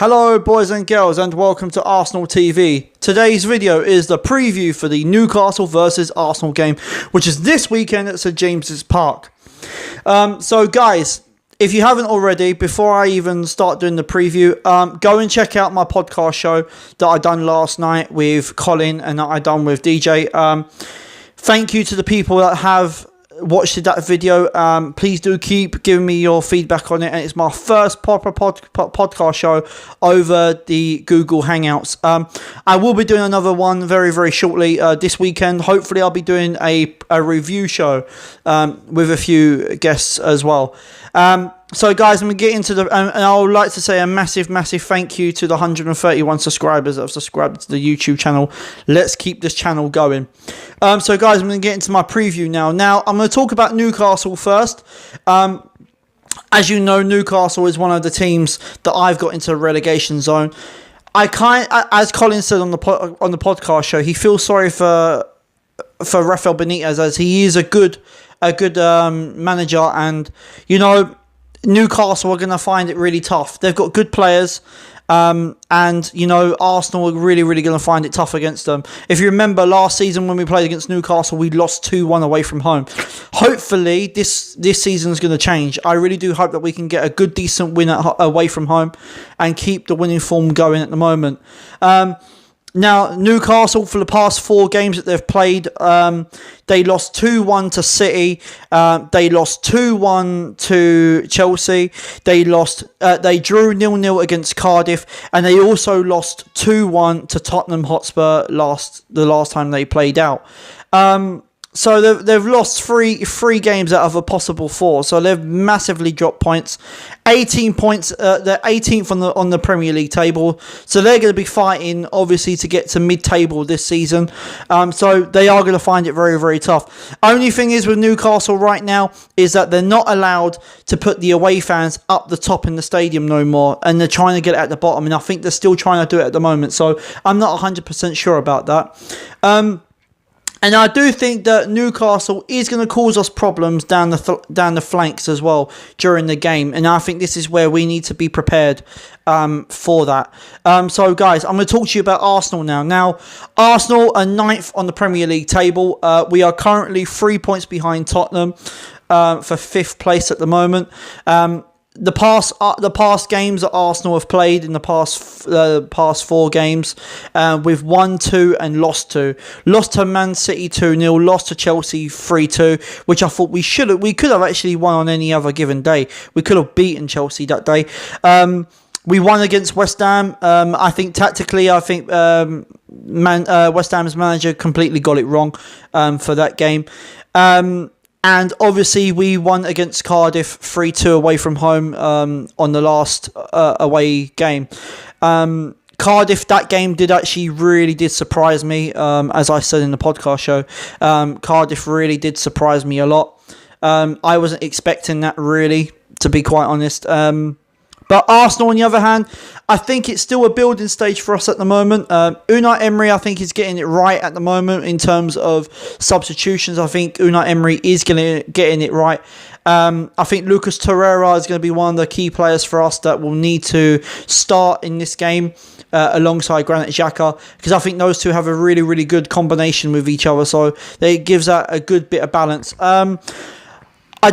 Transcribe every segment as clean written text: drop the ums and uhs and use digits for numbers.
Hello boys and girls and welcome to Arsenal TV. Today's video is the preview for the Newcastle versus Arsenal game, which is this weekend at St James's Park. So guys, if you haven't already, before I even start doing the preview, go and check out my podcast show that I done last night with Colin and that I done with DJ. Thank you to the people that have watched that video. Please do keep giving me your feedback on it, and it's my first proper podcast show over the Google Hangouts. I will be doing another one very shortly this weekend. Hopefully I'll be doing a review show with a few guests as well. So guys, I'm going to get into the, and I would like to say a massive thank you to the 131 subscribers that have subscribed to the YouTube channel. Let's keep this channel going. So guys, I'm going to get into my preview now. Now, I'm going to talk about Newcastle first. As you know, Newcastle is one of the teams that I've got into the relegation zone. As Colin said on the podcast show, he feels sorry for Rafael Benitez, as he is a good manager, and you know, Newcastle are going to find it really tough. They've got good players, and you know, Arsenal are really going to find it tough against them. If you remember last season when we played against Newcastle, we lost 2-1 away from home. Hopefully this season is going to change. I really do hope that we can get a good decent win away from home and keep the winning form going at the moment. Now, Newcastle, for the past 4 games that they've played, they lost 2-1 to City. They lost 2-1 to Chelsea. They drew 0-0 against Cardiff, and they also lost 2-1 to Tottenham Hotspur the last time they played out. So they've lost three games out of a possible 4. So they've massively dropped points. 18 points. They're 18th on the Premier League table. So they're going to be fighting, obviously, to get to mid-table this season. So they are going to find it very tough. Only thing is with Newcastle right now is that they're not allowed to put the away fans up the top in the stadium no more. And they're trying to get it at the bottom. And I think they're still trying to do it at the moment. So I'm not 100% sure about that. And I do think that Newcastle is going to cause us problems down the flanks as well during the game. And I think this is where we need to be prepared for that. So, guys, I'm going to talk to you about Arsenal now. Now, Arsenal are 9th on the Premier League table. We are currently 3 points behind Tottenham for 5th place at the moment. The past games that Arsenal have played in the past 4 games, we've won 2 and lost 2. Lost to Man City 2-0, lost to Chelsea 3-2, which I thought we could have actually won on any other given day. We could have beaten Chelsea that day. We won against West Ham. I think tactically, West Ham's manager completely got it wrong for that game. And obviously, we won against Cardiff 3-2 away from home on the last away game. Cardiff, that game really did surprise me, as I said in the podcast show. Cardiff really did surprise me a lot. I wasn't expecting that, really, to be quite honest. But Arsenal, on the other hand, I think it's still a building stage for us at the moment. Unai Emery, I think, is getting it right at the moment in terms of substitutions. I think Unai Emery is getting it right. I think Lucas Torreira is going to be one of the key players for us that will need to start in this game alongside Granit Xhaka, because I think those two have a really good combination with each other. So it gives that a good bit of balance. I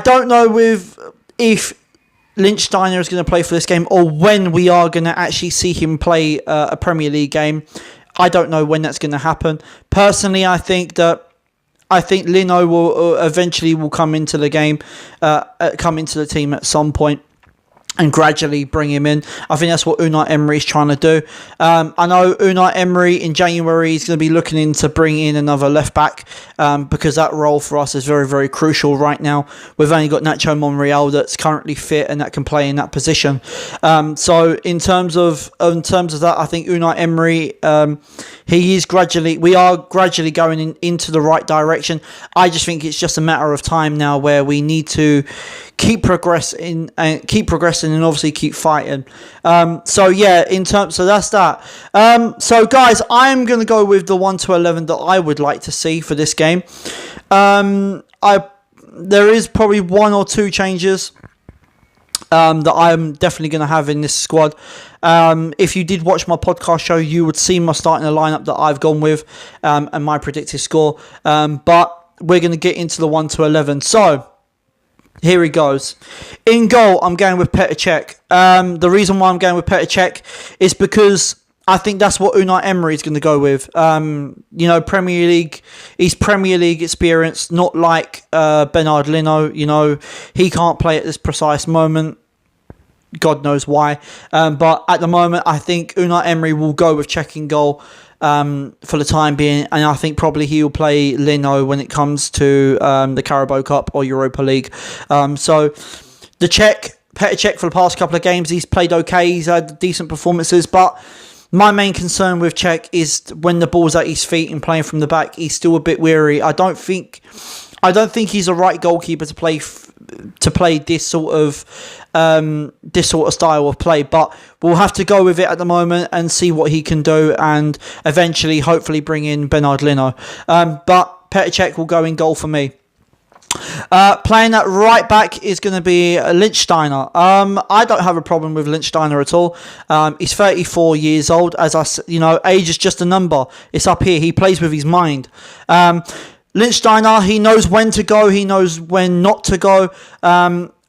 don't know if Lichtsteiner is going to play for this game, or when we are going to actually see him play a Premier League game. I don't know when that's going to happen. Personally, I think Lino will eventually come into the game, come into the team at some point, and gradually bring him in. I think that's what Unai Emery is trying to do. I know Unai Emery in January is going to be looking into bringing in another left back, because that role for us is very crucial right now. We've only got Nacho Monreal that's currently fit and that can play in that position. So in terms of that, I think Unai Emery, we are gradually going into the right direction. I just think it's just a matter of time now where we need to keep progressing and obviously keep fighting. So that's that. So guys, I'm going to go with the 1 to 11 that I would like to see for this game. There is probably 1 or 2 changes that I'm definitely going to have in this squad. If you did watch my podcast show, you would see my starting lineup that I've gone with and my predicted score. But we're going to get into the 1 to 11. So here he goes. In goal, I'm going with Petr Cech. The reason why I'm going with Petr Cech is because I think that's what Unai Emery is going to go with. You know, Premier League, he's Premier League experience, not like Bernard Leno. You know, he can't play at this precise moment. God knows why. But at the moment, I think Unai Emery will go with Cech in goal for the time being. And I think probably he will play Leno when it comes to the Carabao Cup or Europa League. So the Petr Cech for the past couple of games, he's played okay. He's had decent performances. But my main concern with Cech is when the ball's at his feet and playing from the back, he's still a bit weary. I don't think he's a right goalkeeper to play this sort of style of play, but we'll have to go with it at the moment and see what he can do, and eventually, hopefully, bring in Bernard Leno. But Petr Cech will go in goal for me. Playing at right back is going to be Lichtsteiner. I don't have a problem with Lichtsteiner at all. He's 34 years old. Age is just a number. It's up here. He plays with his mind. Lichtsteiner, he knows when to go. He knows when not to go.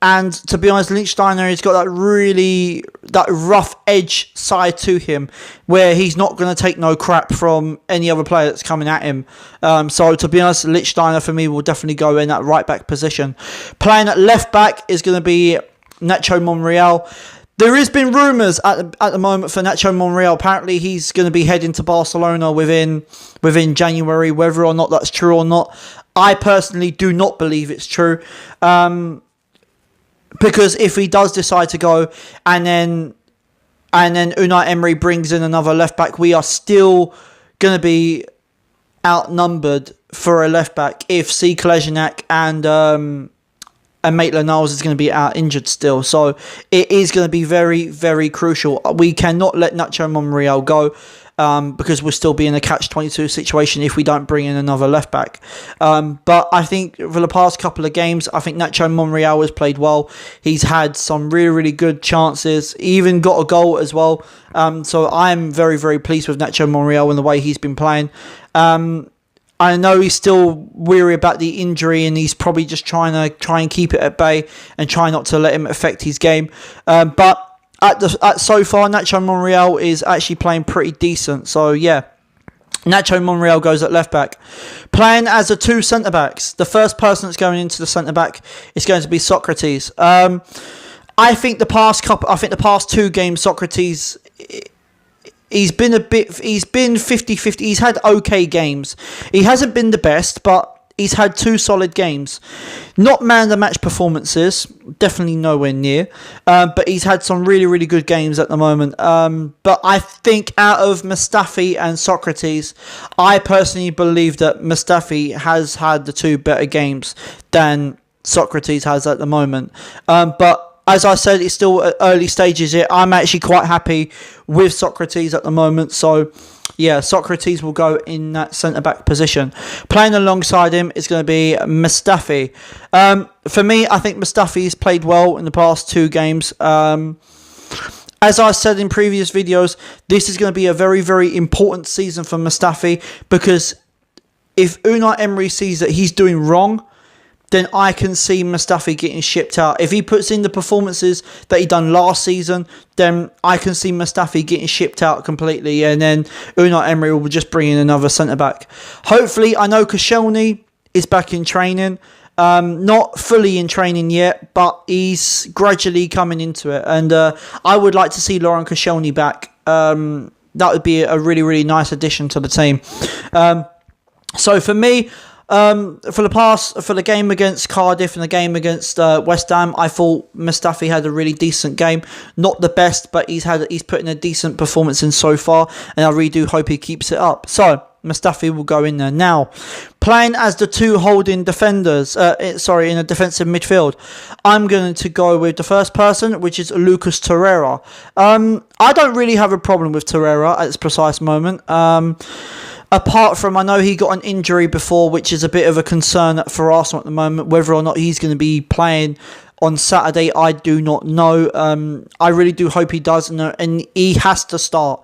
And to be honest, Lichtsteiner has got that rough edge side to him where he's not going to take no crap from any other player that's coming at him. So to be honest, Lichtsteiner for me will definitely go in that right back position. Playing at left back is going to be Nacho Monreal. There has been rumours at the moment for Nacho Monreal. Apparently he's going to be heading to Barcelona within January. Whether or not that's true or not, I personally do not believe it's true. Because if he does decide to go and then Unai Emery brings in another left back, we are still going to be outnumbered for a left back if C. Kolasinac and Maitland-Niles is going to be out injured still. So it is going to be very, very crucial. We cannot let Nacho Monreal go. Because we'll still be in a catch-22 situation if we don't bring in another left-back. But I think for the past couple of games, I think Nacho Monreal has played well. He's had some really, really good chances. He even got a goal as well. So I'm very, very pleased with Nacho Monreal and the way he's been playing. I know he's still weary about the injury and he's probably just trying and keep it at bay and try not to let him affect his game. But so far, Nacho Monreal is actually playing pretty decent. So, yeah, Nacho Monreal goes at left back. Playing as the two centre-backs. The first person that's going into the centre-back is going to be Socrates. I think the past 2 games, Socrates, he's been 50-50. He's had okay games. He hasn't been the best, but he's had 2 solid games. Not man of the match performances, definitely nowhere near. But he's had some really, really good games at the moment. But I think out of Mustafi and Socrates, I personally believe that Mustafi has had the 2 better games than Socrates has at the moment. But as I said, it's still at early stages here. I'm actually quite happy with Socrates at the moment. So yeah, Socrates will go in that centre-back position. Playing alongside him is going to be Mustafi. For me, I think Mustafi's played well in the past 2 games. As I said in previous videos, this is going to be a very, very important season for Mustafi because if Unai Emery sees that he's doing wrong, then I can see Mustafi getting shipped out. If he puts in the performances that he done last season, then I can see Mustafi getting shipped out completely, and then Unai Emery will just bring in another centre-back. Hopefully, I know Koscielny is back in training. Not fully in training yet, but he's gradually coming into it. And I would like to see Laurent Koscielny back. That would be a really, really nice addition to the team. So for me, for the game against Cardiff and the game against West Ham, I thought Mustafi had a really decent game. Not the best, but he's put in a decent performance in so far, and I really do hope he keeps it up. So Mustafi will go in there. Now, playing as the 2 holding defenders, in a defensive midfield, I'm going to go with the first person, which is Lucas Torreira. I don't really have a problem with Torreira at this precise moment. Apart from, I know he got an injury before, which is a bit of a concern for Arsenal at the moment, whether or not he's going to be playing on Saturday, I do not know. I really do hope he does, and he has to start.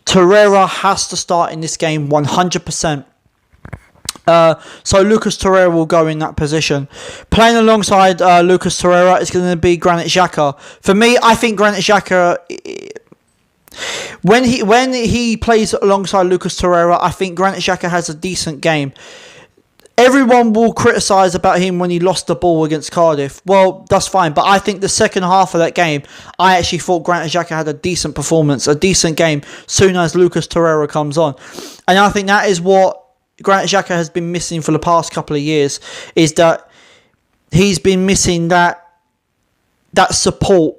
Torreira has to start in this game 100%. So Lucas Torreira will go in that position. Playing alongside Lucas Torreira is going to be Granit Xhaka. For me, I think Granit Xhaka, when he plays alongside Lucas Torreira, I think Granit Xhaka has a decent game. Everyone will criticise about him when he lost the ball against Cardiff. Well, that's fine. But I think the second half of that game, I actually thought Granit Xhaka had a decent performance, a decent game, soon as Lucas Torreira comes on. And I think that is what Granit Xhaka has been missing for the past couple of years, is that he's been missing that support.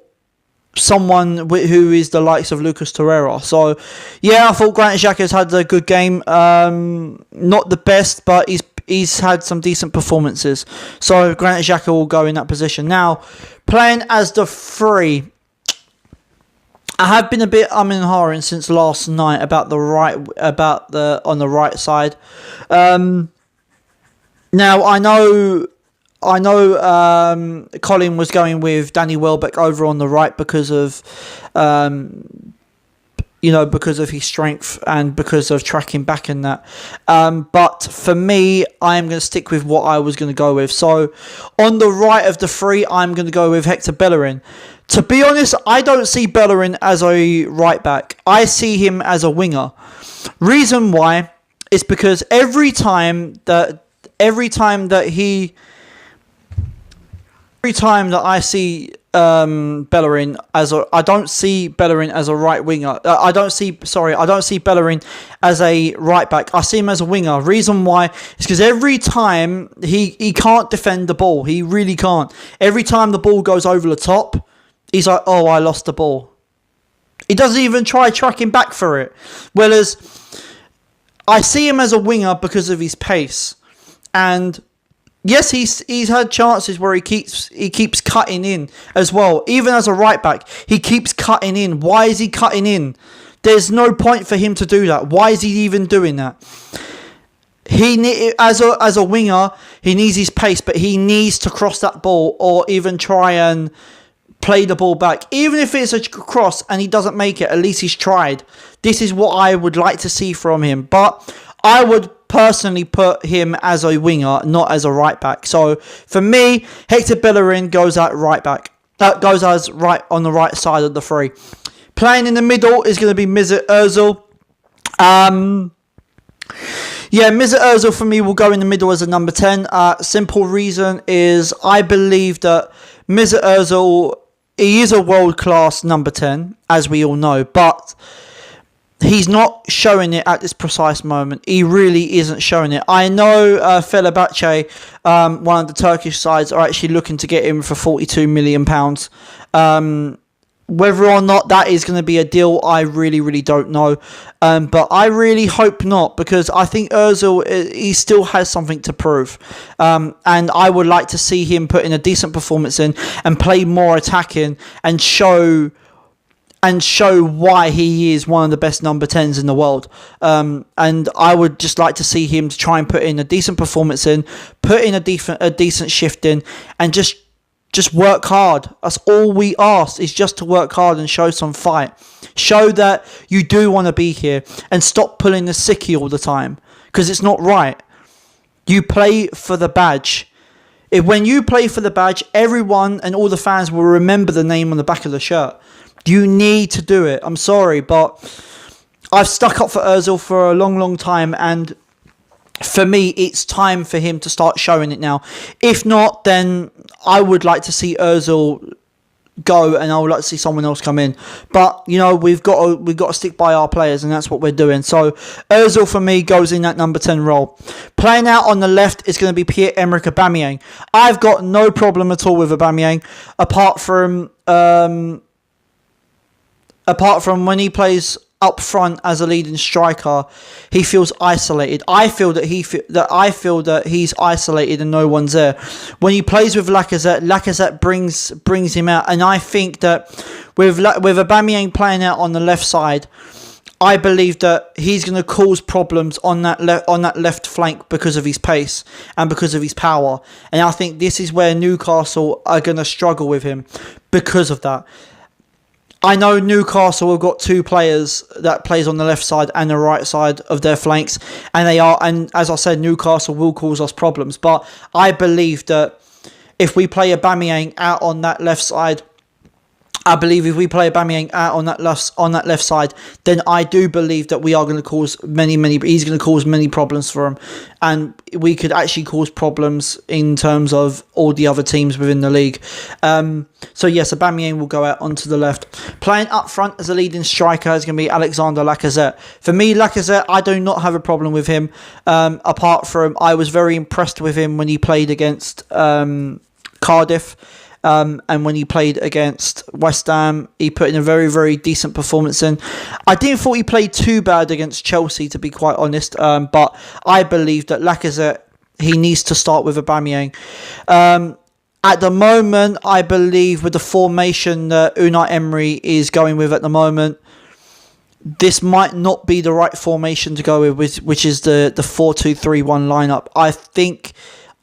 Someone who is the likes of Lucas Torreira. So, yeah, I thought Granit Xhaka has had a good game. Not the best, but he's had some decent performances. So Granit Xhaka will go in that position. Now, playing as the 3, I have been a bit and ahhing since last night about on the right side. Now I know Colin was going with Danny Welbeck over on the right because of because of his strength and because of tracking back and that. But for me, I am going to stick with what I was going to go with. So on the right of the 3, I'm going to go with Hector Bellerin. To be honest, I don't see Bellerin as a right back. I see him as a winger. Reason why is because every time that I see Bellerin I don't see Bellerin as a right winger. I don't see Bellerin as a right back. I see him as a winger. Reason why is because every time he can't defend the ball. He really can't. Every time the ball goes over the top, he's like, oh, I lost the ball. He doesn't even try tracking back for it. Whereas I see him as a winger because of his pace. And yes, he's had chances where he keeps cutting in as well. Even as a right back, he keeps cutting in. Why is he cutting in? There's no point for him to do that. Why is he even doing that? As a winger, he needs his pace, but he needs to cross that ball or even try and play the ball back. Even if it's a cross and he doesn't make it, at least he's tried. This is what I would like to see from him. But I would personally put him as a winger, not as a right back. So for me, Hector Bellerin goes at right back. That goes as right on the right side of the 3. Playing in the middle is going to be Mesut Ozil. Mesut Ozil for me will go in the middle as a number 10. Simple reason is I believe that Mesut Ozil, he is a world-class number 10, as we all know, but he's not showing it at this precise moment. He really isn't showing it. I know Fenerbahce, one of the Turkish sides, are actually looking to get him for £42 million. Whether or not that is going to be a deal, I really, really don't know. But I really hope not, because I think Ozil, he still has something to prove. And I would like to see him put in a decent performance in and play more attacking and show why he is one of the best number 10s in the world. And I would just like to see him to try and put in a decent performance in, put in a decent shift in, and just work hard. That's all we ask, is just to work hard and show some fight. Show that you do want to be here and stop pulling the sickie all the time, because it's not right. You play for the badge. When you play for the badge, everyone and all the fans will remember the name on the back of the shirt. You need to do it. I'm sorry, but I've stuck up for Ozil for a long, long time, and for me, it's time for him to start showing it now. If not, then I would like to see Ozil go, and I would like to see someone else come in. But we've got to stick by our players, and that's what we're doing. So Ozil for me goes in that number 10 role. Playing out on the left is going to be Pierre-Emerick Aubameyang. I've got no problem at all with Aubameyang, apart from when he plays up front as a leading striker, he feels isolated. I feel that he's isolated and no one's there. When he plays with Lacazette brings him out, and I think that with Aubameyang playing out on the left side, I believe that he's going to cause problems on that left flank because of his pace and because of his power. And I think this is where Newcastle are going to struggle with him because of that. I know Newcastle have got two players that plays on the left side and the right side of their flanks, and as I said, Newcastle will cause us problems. But I believe that if we play Aubameyang out on that left side, then I do believe that we are going to cause he's going to cause many problems for him, and we could actually cause problems in terms of all the other teams within the league. So yes, Aubameyang will go out onto the left. Playing up front as a leading striker is going to be Alexander Lacazette. For me, Lacazette, I do not have a problem with him. Apart from, I was very impressed with him when he played against Cardiff. And when he played against West Ham, he put in a very, very decent performance in. I didn't thought he played too bad against Chelsea, to be quite honest. But I believe that Lacazette, he needs to start with Aubameyang. At the moment, I believe with the formation that Unai Emery is going with at the moment, this might not be the right formation to go with, which is the 4-2-3-1 lineup. I think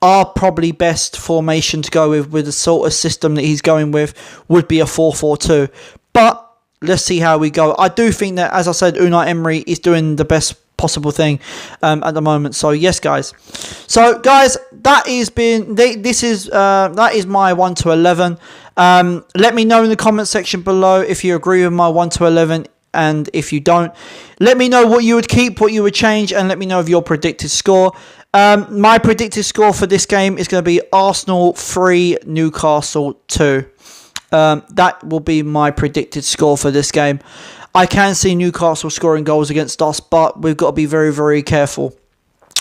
our probably best formation to go with the sort of system that he's going with, would be a 4-4-2. But let's see how we go. I do think that, as I said, Unai Emery is doing the best possible thing at the moment. So yes, guys. So guys, that is my 1 to 11. Let me know in the comment section below if you agree with my 1 to 11. And if you don't, let me know what you would keep, what you would change, and let me know of your predicted score. My predicted score for this game is going to be Arsenal 3, Newcastle 2. That will be my predicted score for this game. I can see Newcastle scoring goals against us, but we've got to be very, very careful.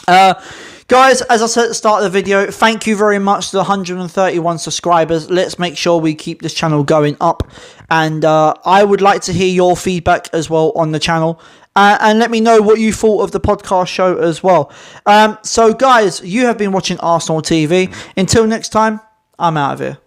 Guys, as I said at the start of the video, thank you very much to the 131 subscribers. Let's make sure we keep this channel going up. And I would like to hear your feedback as well on the channel. And let me know what you thought of the podcast show as well. So guys, you have been watching Arsenal TV. Until next time, I'm out of here.